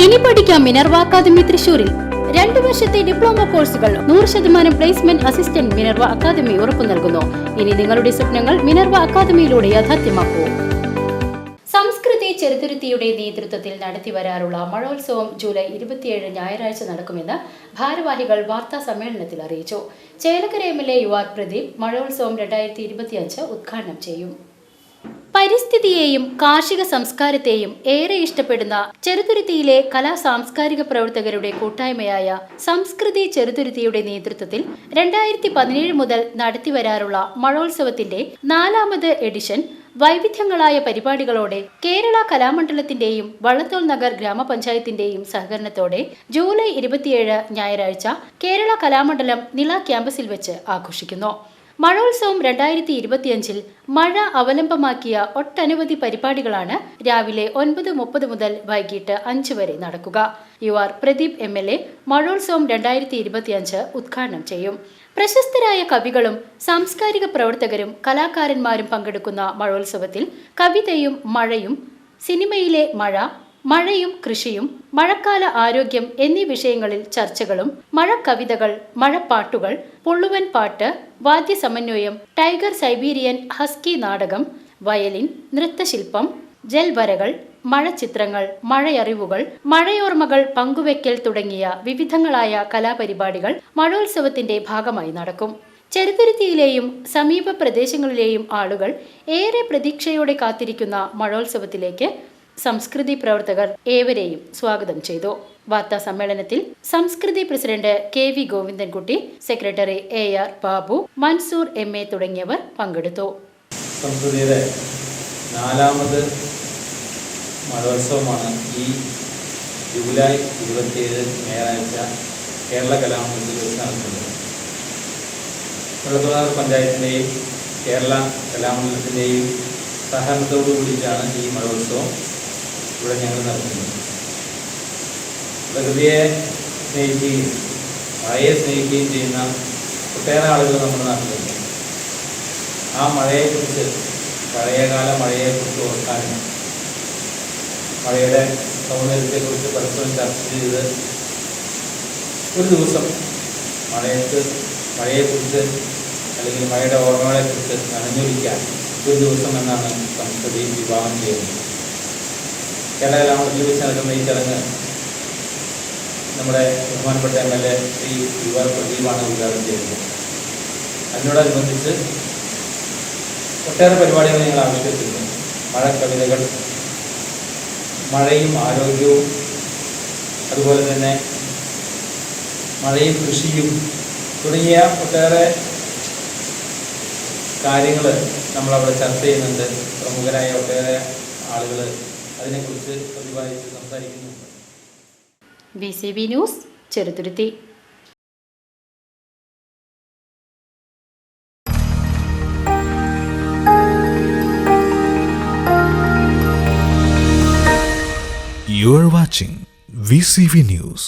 ഇനി പഠിക്കാം Minerva academy തൃശൂരിൽ 2 വർഷത്തെ ഡിപ്ലോമ കോഴ്സുകൾ 100% പ്ലേസ്മെന്റ് അസിസ്റ്റന്റ് മിനർവ അക്കാദമി ഉറപ്പു നൽകുന്നു. ഇനി നിങ്ങളുടെ സ്വപ്നങ്ങൾ മിനർവ അക്കാദമിയിലൂടെ യാഥാർത്ഥ്യമാക്കൂ. സംസ്കൃതി ചെറുതുരുത്തിയുടെ നേതൃത്വത്തിൽ നടത്തിവരാറുള്ള മഴോത്സവം ജൂലൈ 27 ഞായറാഴ്ച നടക്കുമെന്ന് ഭാരവാഹികൾ വാർത്താ സമ്മേളനത്തിൽ അറിയിച്ചു. ചേലക്കര MLA UR പ്രദീപ് മഴോത്സവം 2025 ഉദ്ഘാടനം ചെയ്യും. പരിസ്ഥിതിയെയും കാർഷിക സംസ്കാരത്തെയും ഏറെ ഇഷ്ടപ്പെടുന്ന ചെറുതുരുത്തിയിലെ സാംസ്കാരിക പ്രവർത്തകരുടെ കൂട്ടായ്മയായ സംസ്കൃതി ചെറുതുരുത്തിയുടെ നേതൃത്വത്തിൽ 2017 മുതൽ നടത്തിവരാറുള്ള മഴോത്സവത്തിന്റെ 4ാമത് എഡിഷൻ വൈവിധ്യങ്ങളായ പരിപാടികളോടെ കേരള കലാമണ്ഡലത്തിന്റെയും വള്ളത്തോൾ നഗർ ഗ്രാമപഞ്ചായത്തിന്റെയും സഹകരണത്തോടെ ജൂലൈ 27 ഞായറാഴ്ച കേരള കലാമണ്ഡലം നിള ക്യാമ്പസിൽ വെച്ച് ആഘോഷിക്കുന്നു. മഴോത്സവം 2025 മഴ അവലംബമാക്കിയ ഒട്ടനവധി പരിപാടികളാണ് രാവിലെ 9:30 മുതൽ വൈകിട്ട് 5 വരെ നടക്കുക. UR പ്രദീപ് MLA മഴോത്സവം 2025 ഉദ്ഘാടനം ചെയ്യും. പ്രശസ്തരായ കവികളും സാംസ്കാരിക പ്രവർത്തകരും കലാകാരന്മാരും പങ്കെടുക്കുന്ന മഴോത്സവത്തിൽ കവിതയും മഴയും, സിനിമയിലെ മഴയും കൃഷിയും, മഴക്കാല ആരോഗ്യം എന്നീ വിഷയങ്ങളിൽ ചർച്ചകളും, മഴക്കവിതകൾ, മഴപ്പാട്ടുകൾ, പുള്ളുവൻ പാട്ട്, വാദ്യസമന്വയം, ടൈഗർ സൈബീരിയൻ ഹസ്കി നാടകം, വയലിൻ, നൃത്തശില്പം, ജൽവരകൾ, മഴച്ചിത്രങ്ങൾ, മഴയറിവുകൾ, മഴയോർമ്മകൾ പങ്കുവെക്കൽ തുടങ്ങിയ വിവിധങ്ങളായ കലാപരിപാടികൾ മഴോത്സവത്തിന്റെ ഭാഗമായി നടക്കും. ചെറുതുരുത്തിയിലെയും സമീപ പ്രദേശങ്ങളിലെയും ആളുകൾ ഏറെ പ്രതീക്ഷയോടെ കാത്തിരിക്കുന്ന മഴോത്സവത്തിലേക്ക് സംസ്കൃതി പ്രവർത്തകർ ഏവരെയും സ്വാഗതം ചെയ്തു. വാർത്താ സമ്മേളനത്തിൽ Samskriti president KV Govindankutty, secretary AR Babu, Mansoor MA തുടങ്ങിയവർ പങ്കെടുത്തു. സംസ്കൃതിയുടെ 4ാമത് മഴോത്സവമാണ് ഈ ജൂലൈ 27 ഞായറാഴ്ച കേരള കലാമണ്ഡലത്തിൽ വെച്ച് നടക്കുന്നത്. വള്ളത്തോൾ നഗർ പഞ്ചായത്തിൻ്റെയും കേരള കലാമണ്ഡലത്തിൻ്റെയും സഹകരണത്തോടു കൂടിയിട്ടാണ് ഈ മഴോത്സവം ഇവിടെ ഞങ്ങൾ നടത്തുന്നത്. പ്രകൃതിയെ സ്നേഹിക്കുകയും മഴയെ സ്നേഹിക്കുകയും ചെയ്യുന്ന ഒട്ടേറെ ആളുകൾ നമ്മുടെ നാട്ടിലുണ്ട്. ആ മഴയെക്കുറിച്ച്, പഴയകാല മഴയെക്കുറിച്ച് ഓർക്കാനും മഴയുടെ സൗന്ദര്യത്തെക്കുറിച്ച് പരസ്പരം ചർച്ച ചെയ്ത് ഒരു ദിവസം മഴയെക്കുറിച്ച് അല്ലെങ്കിൽ മഴയുടെ ഓർമ്മകളെക്കുറിച്ച് നനഞ്ഞൊലിക്കാൻ ഒരു ദിവസം എന്നാണ് സംസ്കൃതി വിഭാവനം ചെയ്യുന്നത്. കേരള കലാമണ്ഡലത്തിൽ വെച്ച് നടക്കുന്ന ഈ ചടങ്ങ് നമ്മുടെ ബഹുമാനപ്പെട്ട MLA ശ്രീ UR പ്രദീപാണ് ഉദ്ഘാടനം ചെയ്യുന്നത്. അതിനോടനുബന്ധിച്ച് ഒട്ടേറെ പരിപാടികൾ ഞങ്ങൾ ആവിഷ്കരിച്ചിട്ടുണ്ട്. മഴക്കവിതകൾ, മഴയും ആരോഗ്യവും, അതുപോലെ തന്നെ മഴയും കൃഷിയും തുടങ്ങിയ ഒട്ടേറെ കാര്യങ്ങൾ നമ്മളവിടെ ചർച്ച ചെയ്യുന്നുണ്ട്. പ്രമുഖരായ ഒട്ടേറെ ആളുകൾ അതിനെക്കുറിച്ച് പ്രതിപാദിച്ച് സംസാരിക്കുന്നുണ്ട്. BCB news, Cheruthuruthy. You are watching VCV News.